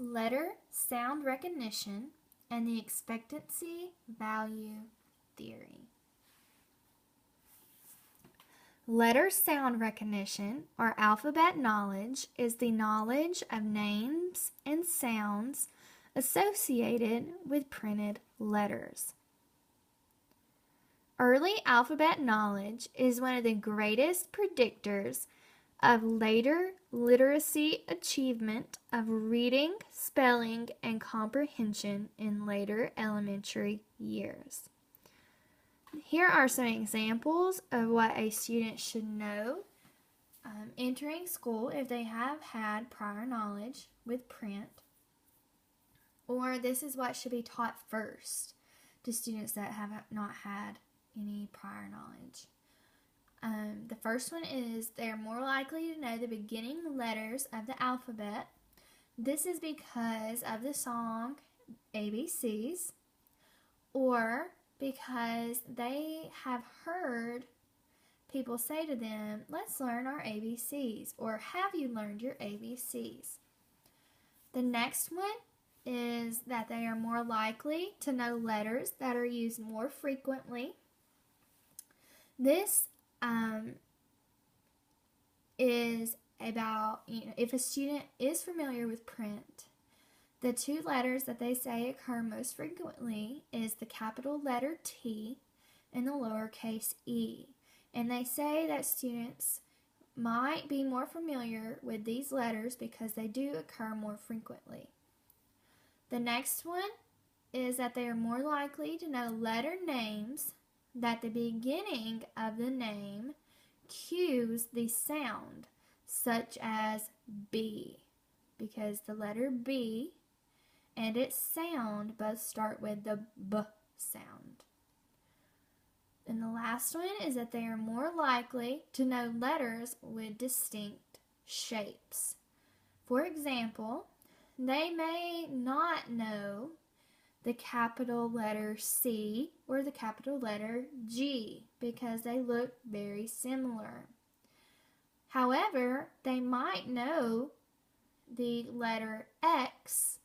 letter sound recognition, and the expectancy value theory. Letter sound recognition, or alphabet knowledge, is the knowledge of names and sounds associated with printed letters. Early alphabet knowledge is one of the greatest predictors of later literacy achievement of reading, spelling, and comprehension in later elementary years. Here are some examples of what a student should know entering school if they have had prior knowledge with print, or this is what should be taught first to students that have not had any prior knowledge. The first one is they're more likely to know the beginning letters of the alphabet. This is because of the song ABCs, or because they have heard people say to them, let's learn our ABCs, or have you learned your ABCs? The next one is that they are more likely to know letters that are used more frequently. This is about, if a student is familiar with print, the two letters that they say occur most frequently is the capital letter T and the lowercase e. And they say that students might be more familiar with these letters because they do occur more frequently. The next one is that they are more likely to know letter names that the beginning of the name cues the sound, such as B, because the letter B and its sound both start with the B sound. And the last one is that they are more likely to know letters with distinct shapes. For example, they may not know the capital letter C or the capital letter G because they look very similar. However, they might know the letter X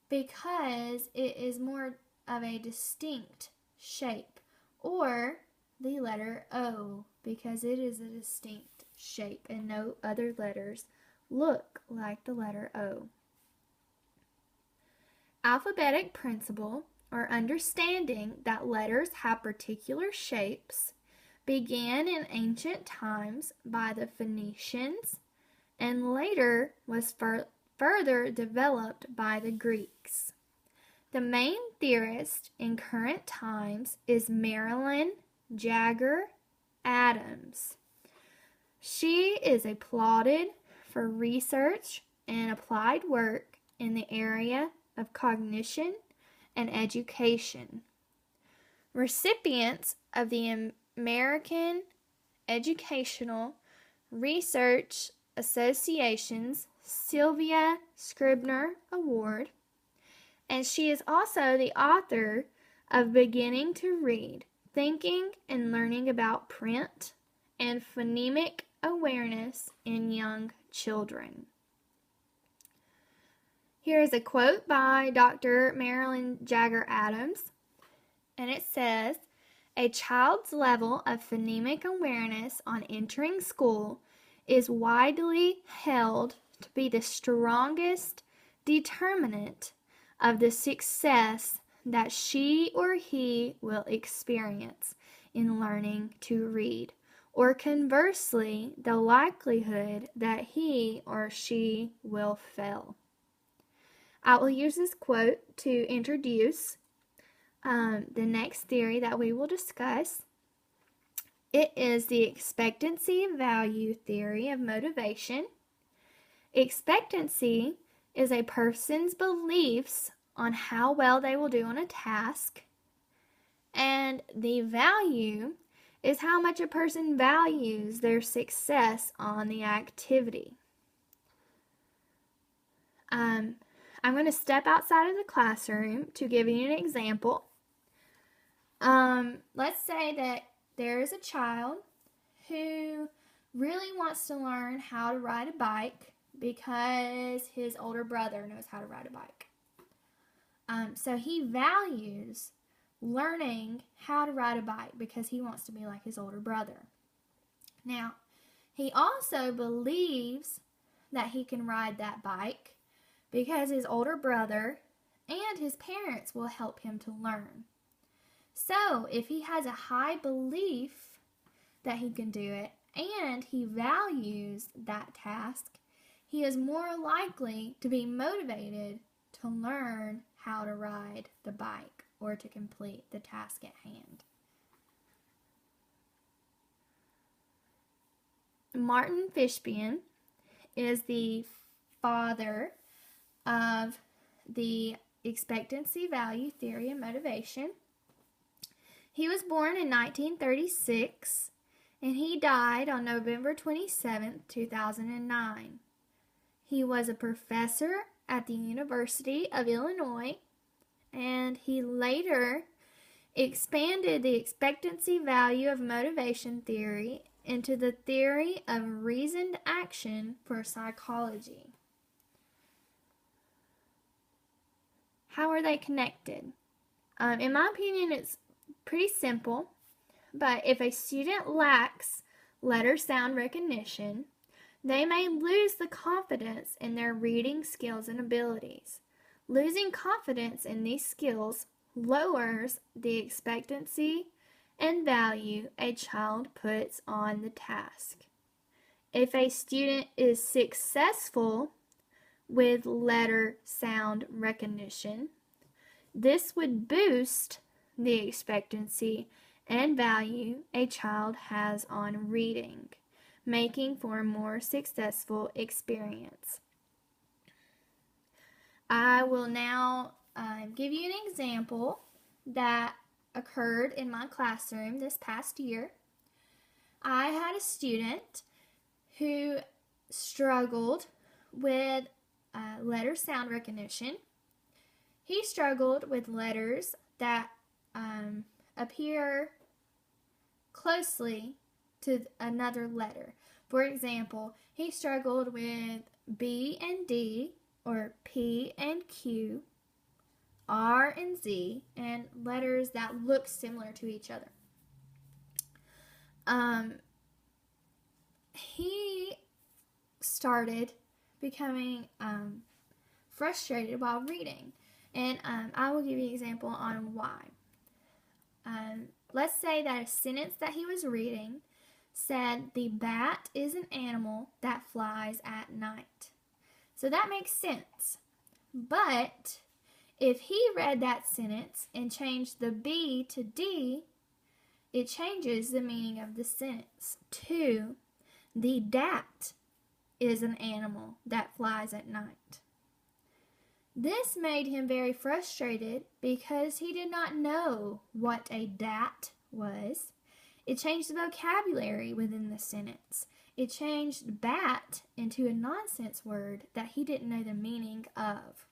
because it is more of a distinct shape, or the letter O because it is a distinct shape and no other letters look like the letter O. Alphabetic principle, or understanding that letters have particular shapes, began in ancient times by the Phoenicians and later was further developed by the Greeks. The main theorist in current times is Marilyn Jagger Adams. She is applauded for research and applied work in the area of cognition and education. Recipients of the American Educational Research Association's Sylvia Scribner Award, and she is also the author of Beginning to Read, Thinking and Learning About Print and Phonemic Awareness in Young Children. Here is a quote by Dr. Marilyn Jagger Adams, and it says, "A child's level of phonemic awareness on entering school is widely held to be the strongest determinant of the success that she or he will experience in learning to read, or conversely, the likelihood that he or she will fail." I will use this quote to introduce the next theory that we will discuss. It is the expectancy value theory of motivation. Expectancy is a person's beliefs on how well they will do on a task, and the value is how much a person values their success on the activity. I'm going to step outside of the classroom to give you an example. Let's say that there is a child who really wants to learn how to ride a bike, because his older brother knows how to ride a bike. So he values learning how to ride a bike because he wants to be like his older brother. Now, he also believes that he can ride that bike because his older brother and his parents will help him to learn. So, if he has a high belief that he can do it and he values that task, he is more likely to be motivated to learn how to ride the bike or to complete the task at hand. Martin Fishbein is the father of the expectancy value theory and motivation. He was born in 1936 and he died on November 27, 2009. He was a professor at the University of Illinois, and he later expanded the expectancy value of motivation theory into the theory of reasoned action for psychology. How are they connected? In my opinion, it's pretty simple, but if a student lacks letter sound recognition, they may lose the confidence in their reading skills and abilities. Losing confidence in these skills lowers the expectancy and value a child puts on the task. If a student is successful with letter sound recognition, this would boost the expectancy and value a child has on reading, making for a more successful experience. I will now give you an example that occurred in my classroom this past year. I had a student who struggled with letter sound recognition. He struggled with letters that appear closely to another letter. For example, he struggled with B and D, or P and Q, R and Z, and letters that look similar to each other. He started becoming frustrated while reading, and I will give you an example on why. Let's say that a sentence that he was reading said, "The bat is an animal that flies at night." So that makes sense. But if he read that sentence and changed the B to D, it changes the meaning of the sentence to, "The dat is an animal that flies at night." This made him very frustrated because he did not know what a dat was. It changed the vocabulary within the sentence. It changed bat into a nonsense word that he didn't know the meaning of.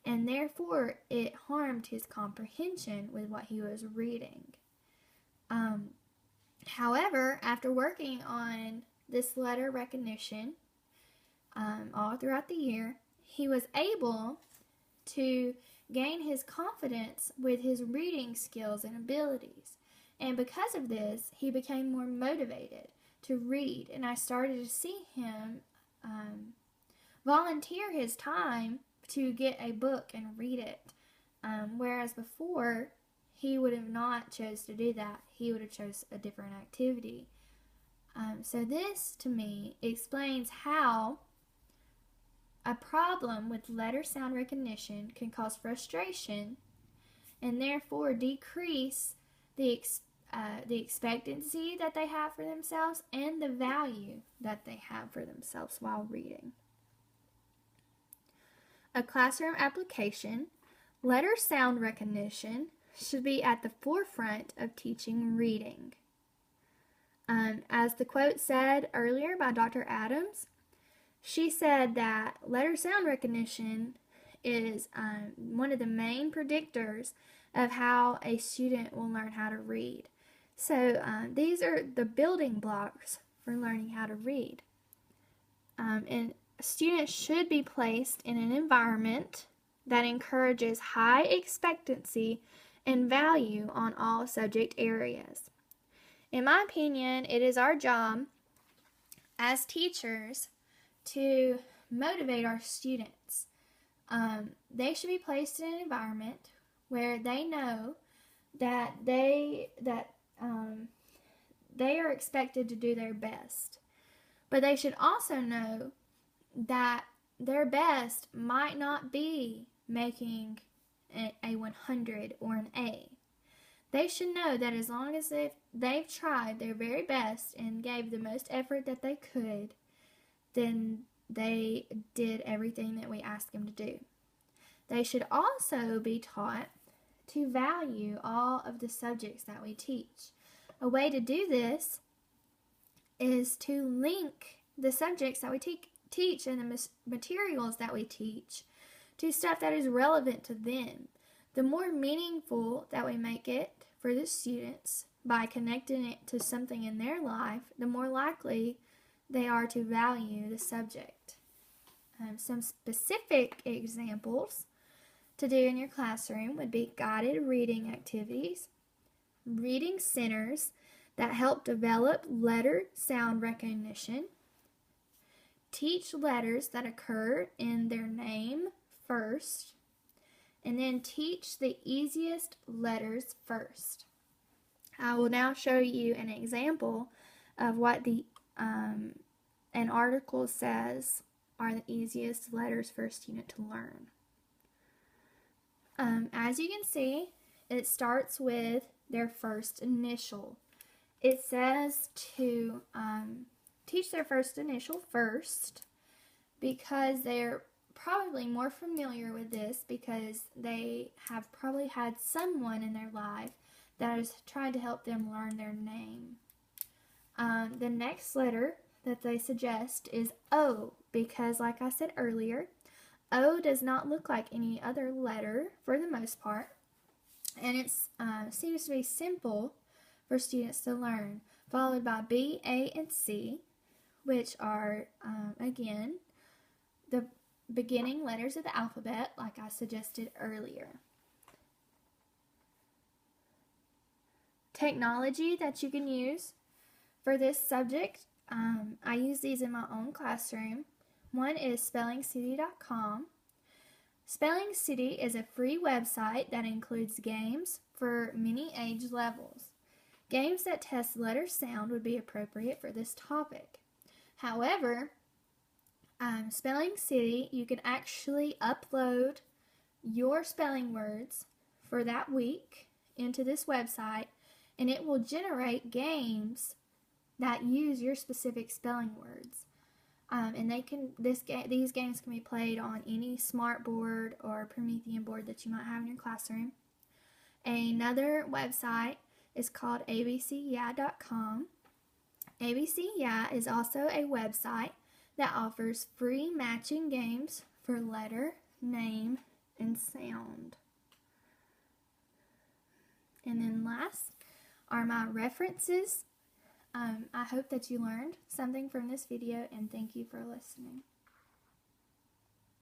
And therefore, it harmed his comprehension with what he was reading. However, after working on this letter recognition all throughout the year, he was able to gain his confidence with his reading skills and abilities. And because of this, he became more motivated to read. And I started to see him volunteer his time to get a book and read it. Whereas before, he would have not chose to do that. He would have chose a different activity. So this, to me, explains how a problem with letter sound recognition can cause frustration and therefore decrease the expectancy that they have for themselves and the value that they have for themselves while reading. A classroom application, letter sound recognition should be at the forefront of teaching reading. As the quote said earlier by Dr. Adams, she said that letter sound recognition is one of the main predictors of how a student will learn how to read. So these are the building blocks for learning how to read. And students should be placed in an environment that encourages high expectancy and value on all subject areas. In my opinion, it is our job as teachers to motivate our students. They should be placed in an environment where they know that they are expected to do their best. But they should also know that their best might not be making a 100 or an A. They should know that as long as they've tried their very best and gave the most effort that they could, then they did everything that we asked them to do. They should also be taught to value all of the subjects that we teach. A way to do this is to link the subjects that we teach and the materials that we teach to stuff that is relevant to them. The more meaningful that we make it for the students by connecting it to something in their life, the more likely they are to value the subject. Some specific examples to do in your classroom would be guided reading activities, reading centers that help develop letter sound recognition, teach letters that occur in their name first, and then teach the easiest letters first. I will now show you an example of what an article says are the easiest letters for a student to learn. As you can see, it starts with their first initial. It says to teach their first initial first because they're probably more familiar with this because they have probably had someone in their life that has tried to help them learn their name. The next letter that they suggest is O because, like I said earlier, O does not look like any other letter for the most part, and it seems to be simple for students to learn, followed by B, A, and C, which are, again, the beginning letters of the alphabet, like I suggested earlier. Technology that you can use for this subject, I use these in my own classroom. One is spellingcity.com. Spelling City is a free website that includes games for many age levels. Games that test letter sound would be appropriate for this topic. However, Spelling City, you can actually upload your spelling words for that week into this website, and it will generate games that use your specific spelling words. And these games can be played on any smart board or Promethean board that you might have in your classroom. Another website is called abcyeah.com. ABCyeah is also a website that offers free matching games for letter, name, and sound. And then last are my references. I hope that you learned something from this video, and thank you for listening.